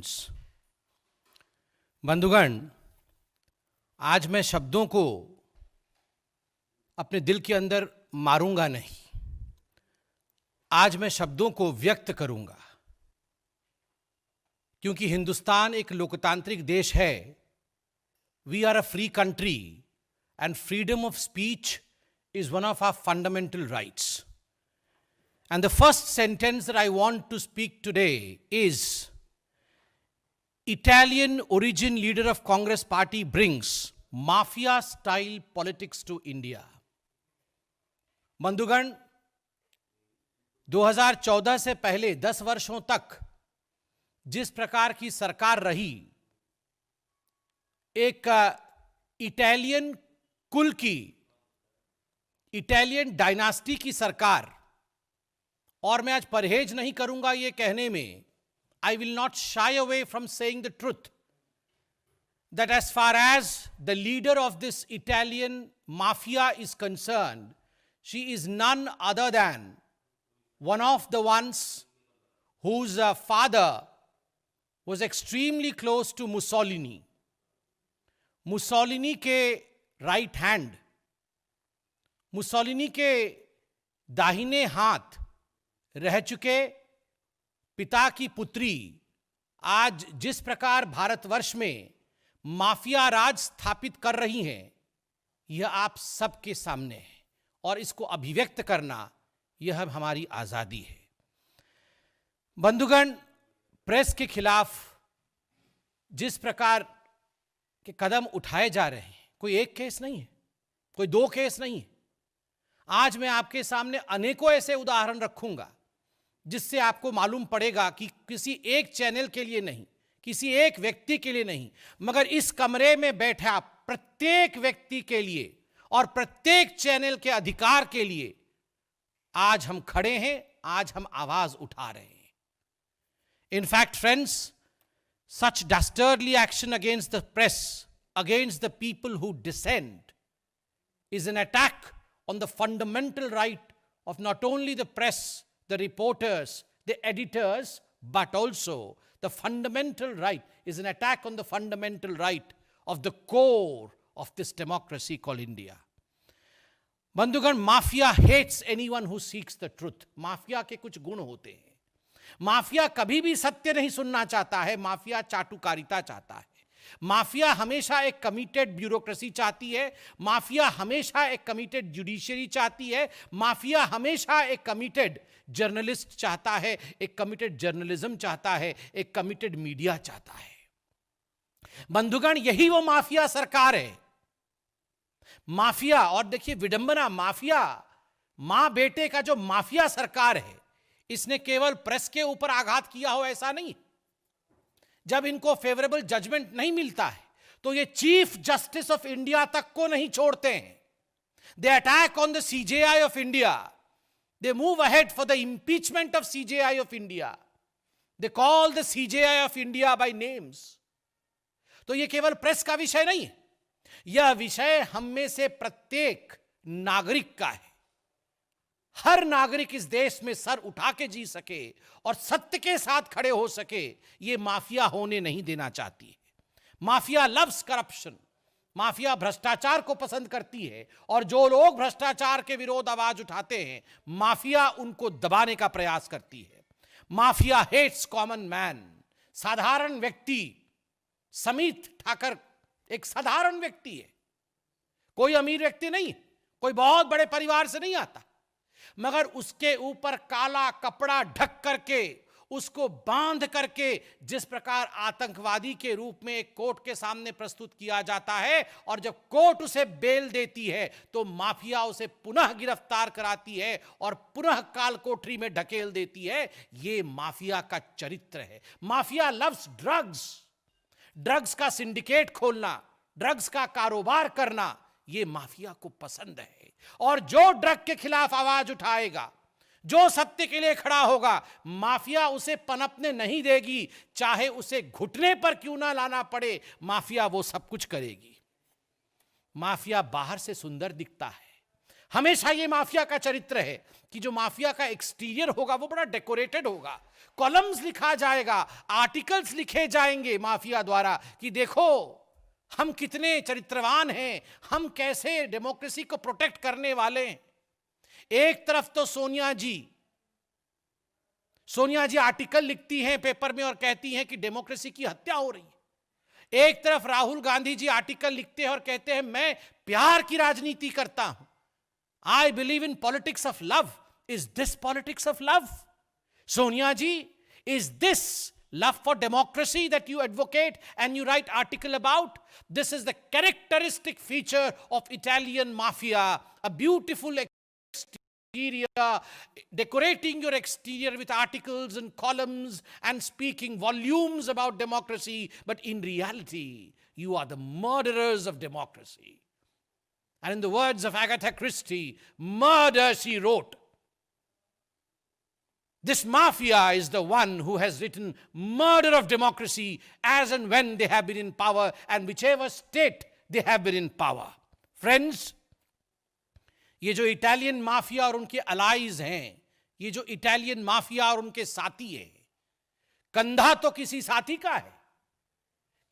Friends, बंधुगण, आज मैं शब्दों को अपने दिल के अंदर मारूंगा नहीं। आज मैं शब्दों को व्यक्त करूंगा, क्योंकि हिंदुस्तान एक लोकतांत्रिक देश है। We are a free country and freedom of speech is one of our fundamental rights. And the first sentence that I want to speak today is, Italian origin leader of Congress party brings mafia style politics to India. बंधुगण, 2014 से पहले 10 वर्षों तक जिस प्रकार की सरकार रही, एक इटालियन कुल की, इटालियन डायनास्टी की सरकार, और मैं आज परहेज नहीं करूंगा ये कहने में, I will not shy away from saying the truth that as far as the leader of this Italian mafia is concerned, she is none other than one of the ones whose father was extremely close to Mussolini. Mussolini के right hand, Mussolini के दाहिने हाथ रह चुके पिता की पुत्री आज जिस प्रकार भारतवर्ष में माफिया राज स्थापित कर रही हैं, यह आप सबके सामने है और इसको अभिव्यक्त करना यह हमारी आजादी है। बंधुगण, प्रेस के खिलाफ जिस प्रकार के कदम उठाए जा रहे हैं, कोई एक केस नहीं है, कोई दो केस नहीं है। आज मैं आपके सामने अनेकों ऐसे उदाहरण रखूंगा जिससे आपको मालूम पड़ेगा कि किसी एक चैनल के लिए नहीं, किसी एक व्यक्ति के लिए नहीं, मगर इस कमरे में बैठा प्रत्येक व्यक्ति के लिए और प्रत्येक चैनल के अधिकार के लिए आज हम खड़े हैं, आज हम आवाज उठा रहे हैं। In fact, friends, such dastardly action against the press, against the people who dissent, is an attack on the fundamental right of not only the press, the reporters, the editors, but also the fundamental right, is an attack on the fundamental right of the core of this democracy called India. बंधुगण, mafia hates anyone who seeks the truth. Mafia के कुछ गुण होते हैं। Mafia कभी भी सत्य नहीं सुनना चाहता है, माफिया चाटुकारिता चाहता है। माफिया हमेशा एक कमिटेड ब्यूरोक्रेसी चाहती है, माफिया हमेशा एक कमिटेड जुडिशरी चाहती है, माफिया हमेशा एक कमिटेड जर्नलिस्ट चाहता है, एक कमिटेड जर्नलिज्म चाहता है, एक कमिटेड मीडिया चाहता है। बंधुगण, यही वो माफिया सरकार है। माफिया, और देखिए विडंबना, माफिया मां बेटे का जो माफिया सरकार है, इसने केवल प्रेस के ऊपर आघात किया हो ऐसा नहीं। जब इनको फेवरेबल जजमेंट नहीं मिलता है तो ये चीफ जस्टिस ऑफ इंडिया तक को नहीं छोड़ते हैं। They attack on the CJI of India, they move ahead for the impeachment of CJI of India, they call the CJI of India by names. तो ये केवल प्रेस का विषय नहीं है, यह विषय हम में से प्रत्येक नागरिक का है। हर नागरिक इस देश में सर उठा के जी सके और सत्य के साथ खड़े हो सके, ये माफिया होने नहीं देना चाहती है। माफिया लव्स करप्शन, माफिया भ्रष्टाचार को पसंद करती है, और जो लोग भ्रष्टाचार के विरोध आवाज उठाते हैं, माफिया उनको दबाने का प्रयास करती है। माफिया हेट्स कॉमन मैन, साधारण व्यक्ति। समीत ठाकर एक साधारण व्यक्ति है, कोई अमीर व्यक्ति नहीं, कोई बहुत बड़े परिवार से नहीं आता, मगर उसके ऊपर काला कपड़ा ढक करके, उसको बांध करके जिस प्रकार आतंकवादी के रूप में एक कोर्ट के सामने प्रस्तुत किया जाता है, और जब कोर्ट उसे बेल देती है तो माफिया उसे पुनः गिरफ्तार कराती है और पुनः काल कोठरी में ढकेल देती है, ये माफिया का चरित्र है। माफिया लव्स ड्रग्स, ड्रग्स का सिंडिकेट खोलना, ड्रग्स का कारोबार करना, ये माफिया को पसंद है। और जो ड्रग के खिलाफ आवाज उठाएगा, जो सत्य के लिए खड़ा होगा, माफिया उसे पनपने नहीं देगी, चाहे उसे घुटने पर क्यों ना लाना पड़े, माफिया वो सब कुछ करेगी। माफिया बाहर से सुंदर दिखता है, हमेशा ये माफिया का चरित्र है कि जो माफिया का एक्सटीरियर होगा वो बड़ा डेकोरेटेड होगा, कॉलम्स लिखा जाएगा, आर्टिकल्स लिखे जाएंगे माफिया द्वारा कि देखो हम कितने चरित्रवान हैं, हम कैसे डेमोक्रेसी को प्रोटेक्ट करने वाले हैं। एक तरफ तो सोनिया जी आर्टिकल लिखती हैं पेपर में और कहती हैं कि डेमोक्रेसी की हत्या हो रही है, एक तरफ राहुल गांधी जी आर्टिकल लिखते हैं और कहते हैं मैं प्यार की राजनीति करता हूं, I believe in politics of love. Is this politics of love? Sonia ji, is this love for democracy that you advocate and you write article about? This is the characteristic feature of Italian mafia, a beautiful exterior, decorating your exterior with articles and columns and speaking volumes about democracy, but in reality, you are the murderers of democracy. And in the words of Agatha Christie, murder, she wrote. This mafia is the one who has written murder of democracy as and when they have been in power and whichever state they have been in power. Friends, ये जो Italian mafia और उनके allies हैं, ये जो Italian mafia और उनके साथी हैं, कंधा तो किसी साथी का है,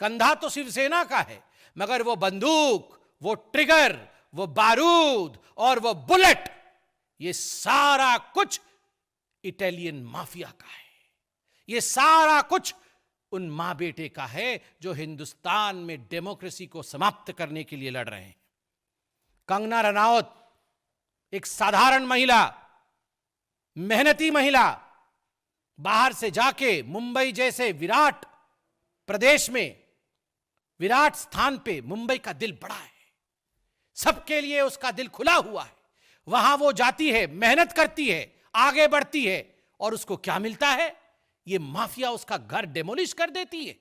कंधा तो शिवसेना का है, मगर वो बंदूक, वो ट्रिगर, वो बारूद और वो बुलेट, ये सारा कुछ इटालियन माफिया का है। ये सारा कुछ उन मां बेटे का है जो हिंदुस्तान में डेमोक्रेसी को समाप्त करने के लिए लड़ रहे हैं। कंगना रनौत एक साधारण महिला, मेहनती महिला, बाहर से जाके मुंबई जैसे विराट प्रदेश में, विराट स्थान पे मुंबई का दिल बड़ा है, सबके लिए उसका दिल खुला हुआ है। वहां वो जाती है, मेहनत करती है, आगे बढ़ती है और उसको क्या मिलता है? ये माफिया उसका घर डेमोलिश कर देती है।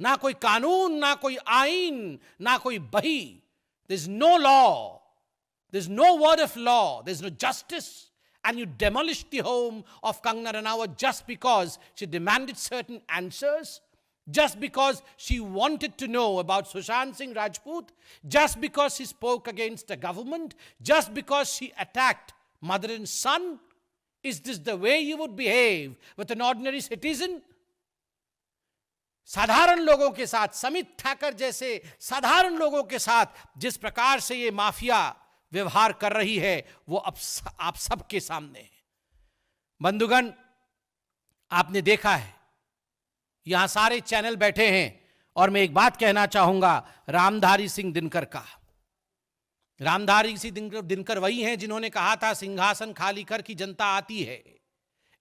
ना कोई कानून, ना कोई आईन, ना कोई बही। There is no law, there is no word of law, there is no justice, and you demolish the home of Kangana Ranaut just because she demanded certain answers, just because she wanted to know about Sushant Singh Rajput, just because she spoke against the government, just because she attacked mother and son. Is this the way you would behave with an ordinary citizen? साधारण लोगों के साथ, समित ठाकर जैसे साधारण लोगों के साथ जिस प्रकार से ये माफिया व्यवहार कर रही है, वो अब आप सबके सामने है। बंधुगण, आपने देखा है, यहां सारे चैनल बैठे हैं और मैं एक बात कहना चाहूंगा रामधारी सिंह दिनकर का। रामधारी सिंह दिनकर वही हैं जिन्होंने कहा था सिंहासन खाली कर की जनता आती है।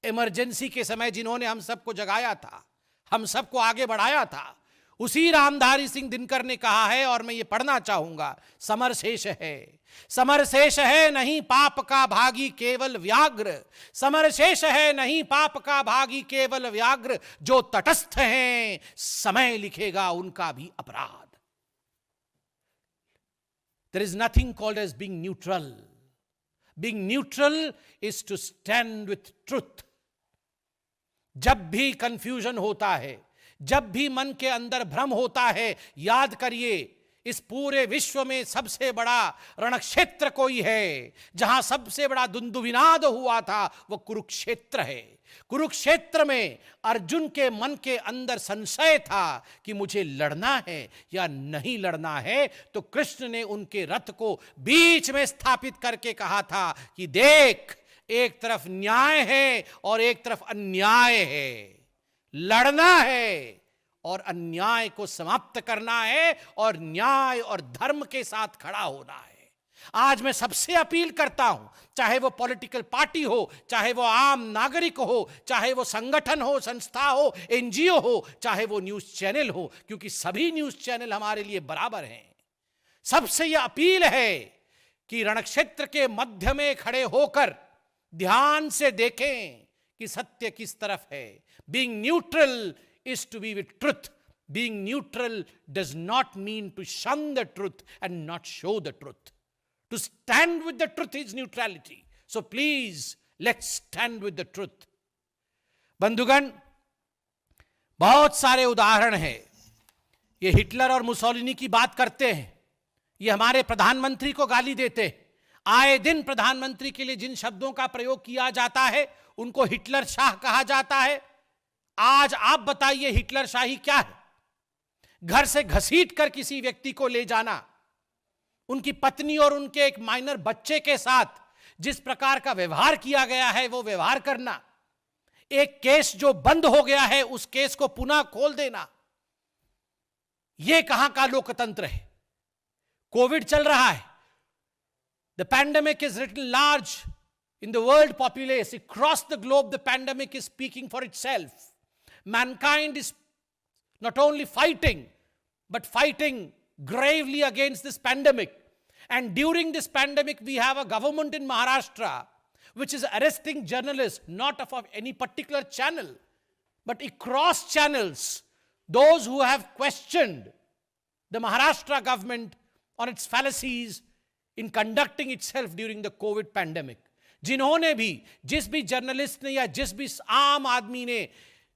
इमरजेंसी के समय जिन्होंने हम सबको जगाया था, हम सबको आगे बढ़ाया था, उसी रामधारी सिंह दिनकर ने कहा है, और मैं ये पढ़ना चाहूंगा, समर शेष है, समर शेष है नहीं पाप का भागी केवल व्याघ्र, समर शेष है नहीं पाप का भागी केवल व्याघ्र, जो तटस्थ हैं समय लिखेगा उनका भी अपराध। There is nothing called as being neutral. Being neutral is to stand with truth. जब भी कंफ्यूजन होता है, जब भी मन के अंदर भ्रम होता है, याद करिए इस पूरे विश्व में सबसे बड़ा रणक्षेत्र कोई है, जहां सबसे बड़ा दुंदुभिनाद हुआ था, वो कुरुक्षेत्र है। कुरुक्षेत्र में अर्जुन के मन के अंदर संशय था कि मुझे लड़ना है या नहीं लड़ना है, तो कृष्ण ने उनके रथ को बीच में स्थापित करके कहा था कि देख, एक तरफ न्याय है और एक तरफ अन्याय है, लड़ना है और अन्याय को समाप्त करना है और न्याय और धर्म के साथ खड़ा होना है। आज मैं सबसे अपील करता हूं, चाहे वो पॉलिटिकल पार्टी हो, चाहे वो आम नागरिक हो, चाहे वो संगठन हो, संस्था हो, एनजीओ हो, चाहे वो न्यूज चैनल हो, क्योंकि सभी न्यूज चैनल हमारे लिए बराबर हैं। सबसे यह अपील है कि रणक्षेत्र के मध्य में खड़े होकर ध्यान से देखें कि सत्य किस तरफ है। Being neutral is to be with truth. Being neutral does not mean to shun the truth and not show the truth. To stand with the truth is neutrality. So please, let's stand with the truth. बंधुगण, बहुत सारे उदाहरण हैं। ये Hitler और Mussolini की बात करते हैं, ये हमारे प्रधानमंत्री को गाली देते हैं। आए दिन प्रधानमंत्री के लिए जिन शब्दों का प्रयोग किया जाता है उनको हिटलर शाह कहा जाता है। आज आप बताइए हिटलर शाही क्या है? घर से घसीट कर किसी व्यक्ति को ले जाना, उनकी पत्नी और उनके एक माइनर बच्चे के साथ जिस प्रकार का व्यवहार किया गया है वो व्यवहार करना, एक केस जो बंद हो गया है उस केस को पुनः खोल देना, यह कहां का लोकतंत्र है? कोविड चल रहा है, the pandemic is written large in the world populace across the globe. The pandemic is speaking for itself. Mankind is not only fighting but fighting gravely against this pandemic, and during this pandemic we have a government in Maharashtra which is arresting journalists, not of any particular channel but across channels, those who have questioned the Maharashtra government on its fallacies in conducting itself during the COVID pandemic. जिन्होंने भी, जिस भी journalist ने या जिस भी आम आदमी ने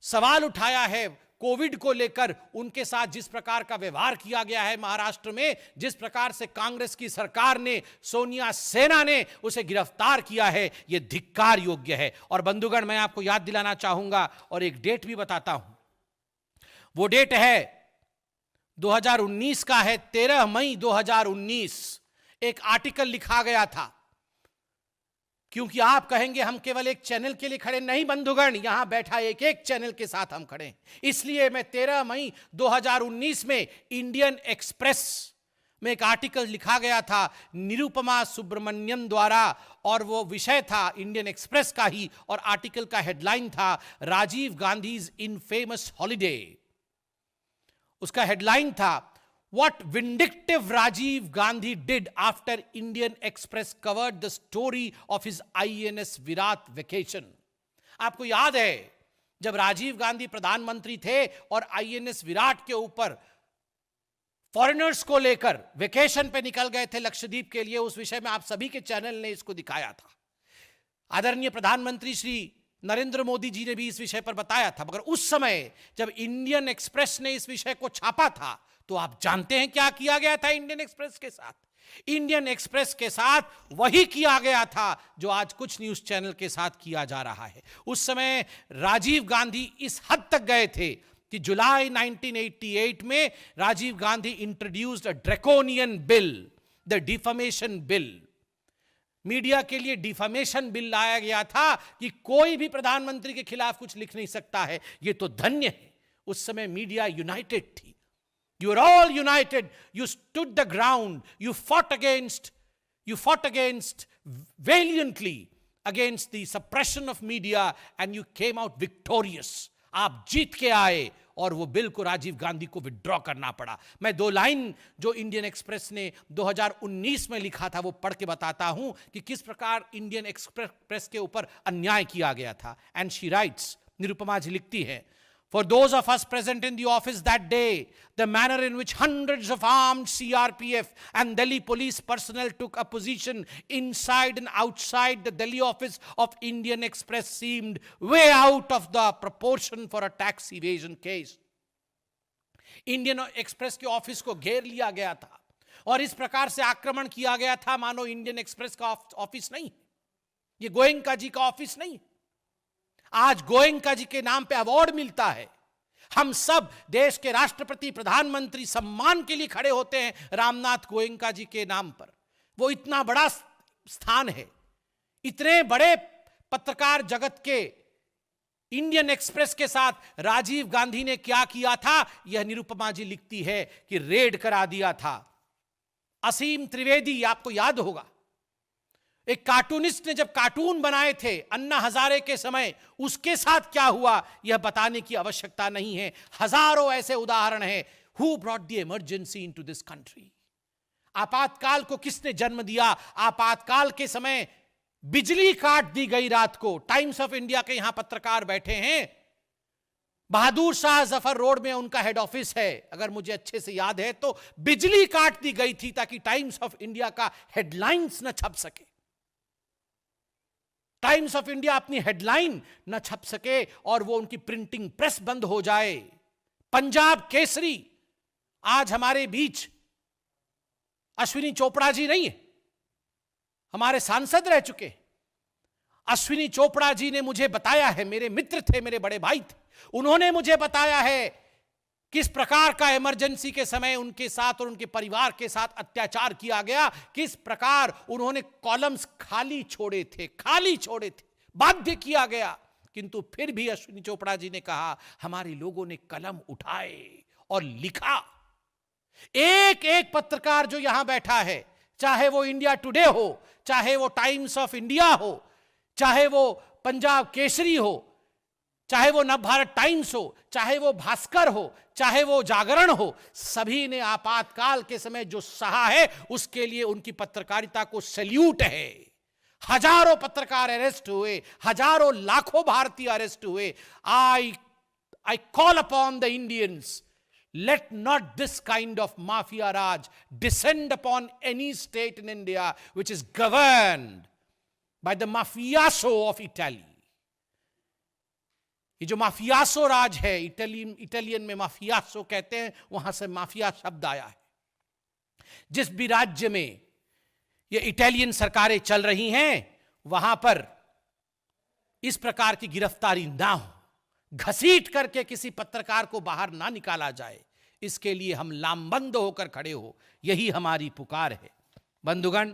सवाल उठाया है कोविड को लेकर, उनके साथ जिस प्रकार का व्यवहार किया गया है महाराष्ट्र में, जिस प्रकार से कांग्रेस की सरकार ने, सोनिया सेना ने उसे गिरफ्तार किया है, यह धिक्कार योग्य है। और बंधुगण, मैं आपको याद दिलाना चाहूंगा और एक डेट भी बताता हूं। वो डेट है 2019 का है, 13 मई 2019। एक आर्टिकल लिखा गया था, क्योंकि आप कहेंगे हम केवल एक चैनल के लिए खड़े नहीं बंधुगण, यहां बैठा एक एक चैनल के साथ हम खड़े हैं। इसलिए मैं 13 मई 2019 में इंडियन एक्सप्रेस में एक आर्टिकल लिखा गया था निरुपमा सुब्रमण्यम द्वारा, और वो विषय था इंडियन एक्सप्रेस का ही, और आर्टिकल का हेडलाइन था राजीव गांधीज इनफेमस हॉलिडे। उसका हेडलाइन था What vindictive Rajiv Gandhi did after Indian Express covered the story of his INS Virat vacation. आपको याद है जब राजीव गांधी प्रधानमंत्री थे और INS विराट के ऊपर फॉरेनर्स को लेकर वेकेशन पे निकल गए थे लक्षद्वीप के लिए, उस विषय में आप सभी के चैनल ने इसको दिखाया था। आदरणीय प्रधानमंत्री श्री नरेंद्र मोदी जी ने भी इस विषय पर बताया था। मगर उस समय जब इंडियन एक्सप्रेस ने इस विषय को छापा था तो आप जानते हैं क्या किया गया था इंडियन एक्सप्रेस के साथ? इंडियन एक्सप्रेस के साथ वही किया गया था जो आज कुछ न्यूज चैनल के साथ किया जा रहा है। उस समय राजीव गांधी इस हद तक गए थे कि जुलाई 1988 में Rajiv Gandhi introduced a draconian bill, the defamation bill. Media के लिए डिफेमेशन बिल लाया गया था कि कोई भी प्रधानमंत्री के खिलाफ कुछ लिख नहीं सकता है। यह तो धन्य है, उस समय मीडिया यूनाइटेड थी। You were all united. You stood the ground. You fought against valiantly against the suppression of media, and you came out victorious. आप जीत के आए और वो बिल को राजीव गांधी को विड्रॉ करना पड़ा। मैं 2 लाइन जो इंडियन एक्सप्रेस ने 2019 में लिखा था वो पढ़ के बताता हूं कि किस प्रकार इंडियन एक्सप्रेस के ऊपर अन्याय किया गया था। एंड शी राइट्स, निरुपमा जी लिखती है, For those of us present in the office that day, the manner in which hundreds of armed CRPF and Delhi police personnel took a position inside and outside the Delhi office of Indian Express seemed way out of the proportion for a tax evasion case. Indian express के office को घेर लिया गया था और इस प्रकार से आक्रमण किया गया था मानो इंडियन एक्सप्रेस का ऑफिस नहीं, ये गोयनका जी का ऑफिस नहीं। आज गोयनका जी के नाम पे अवार्ड मिलता है। हम सब देश के राष्ट्रपति, प्रधानमंत्री सम्मान के लिए खड़े होते हैं रामनाथ गोयनका जी के नाम पर। वो इतना बड़ा स्थान है। इतने बड़े पत्रकार जगत के इंडियन एक्सप्रेस के साथ राजीव गांधी ने क्या किया था, यह निरुपमा जी लिखती है कि रेड करा दिया था। असीम त्रिवेदी, आपको याद होगा, एक कार्टूनिस्ट ने जब कार्टून बनाए थे अन्ना हजारे के समय, उसके साथ क्या हुआ यह बताने की आवश्यकता नहीं है। हजारों ऐसे उदाहरण हैं। Who brought the emergency into this country? आपातकाल को किसने जन्म दिया? आपातकाल के समय बिजली काट दी गई रात को। टाइम्स ऑफ इंडिया के यहां पत्रकार बैठे हैं, बहादुर शाह जफर रोड में उनका हेड ऑफिस है, अगर मुझे अच्छे से याद है तो। बिजली काट दी गई थी ताकि टाइम्स ऑफ इंडिया का हेडलाइंस न छप सके, टाइम्स ऑफ इंडिया अपनी हेडलाइन न छप सके और वो उनकी प्रिंटिंग प्रेस बंद हो जाए। पंजाब केसरी, आज हमारे बीच अश्विनी चोपड़ा जी नहीं है, हमारे सांसद रह चुके। अश्विनी चोपड़ा जी ने मुझे बताया है, मेरे मित्र थे, मेरे बड़े भाई थे, उन्होंने मुझे बताया है किस प्रकार का इमरजेंसी के समय उनके साथ और उनके परिवार के साथ अत्याचार किया गया, किस प्रकार उन्होंने कॉलम्स खाली छोड़े थे, बाध्य किया गया। किंतु फिर भी अश्विनी चोपड़ा जी ने कहा, हमारे लोगों ने कलम उठाए और लिखा। एक एक पत्रकार जो यहां बैठा है, चाहे वो इंडिया टुडे हो, चाहे वो टाइम्स ऑफ इंडिया हो, चाहे वो पंजाब केसरी हो, चाहे वो नवभारत टाइम्स हो, चाहे वो भास्कर हो, चाहे वो जागरण हो, सभी ने आपातकाल के समय जो सहा है उसके लिए उनकी पत्रकारिता को सैल्यूट है। हजारों पत्रकार अरेस्ट हुए, हजारों लाखों भारतीय अरेस्ट हुए। I call upon the Indians, let not this kind of mafia raj descend upon any state in India which is governed by the mafioso of Italy. ये जो माफियासो राज है, इटालियन में माफियासो कहते हैं, वहां से माफिया शब्द आया है। जिस भी राज्य में ये इटालियन सरकारें चल रही हैं, वहां पर इस प्रकार की गिरफ्तारी ना हो, घसीट करके किसी पत्रकार को बाहर ना निकाला जाए, इसके लिए हम लामबंद होकर खड़े हो, यही हमारी पुकार है। बंधुगण,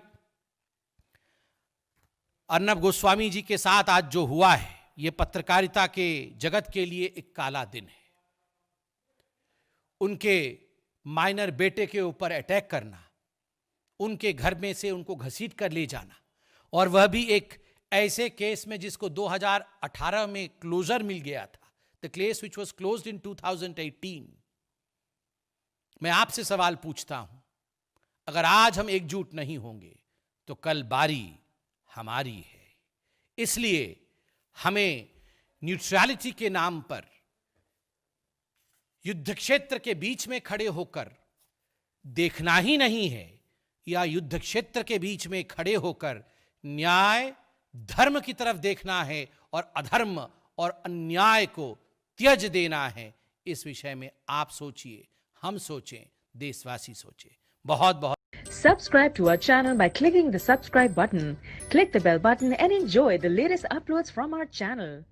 अर्नब गोस्वामी जी के साथ आज जो हुआ है, यह पत्रकारिता के जगत के लिए एक काला दिन है। उनके माइनर बेटे के ऊपर अटैक करना, उनके घर में से उनको घसीट कर ले जाना, और वह भी एक ऐसे केस में जिसको 2018 में क्लोजर मिल गया था, the case which was closed in 2018। मैं आपसे सवाल पूछता हूं, अगर आज हम एकजुट नहीं होंगे तो कल बारी हमारी है। इसलिए हमें न्यूट्रलिटी के नाम पर युद्ध क्षेत्र के बीच में खड़े होकर देखना ही नहीं है, या युद्ध क्षेत्र के बीच में खड़े होकर न्याय धर्म की तरफ देखना है और अधर्म और अन्याय को त्यज देना है। इस विषय में आप सोचिए, हम सोचें, देशवासी सोचें। बहुत बहुत Subscribe to our channel by clicking the subscribe button. Click the bell button and enjoy the latest uploads from our channel.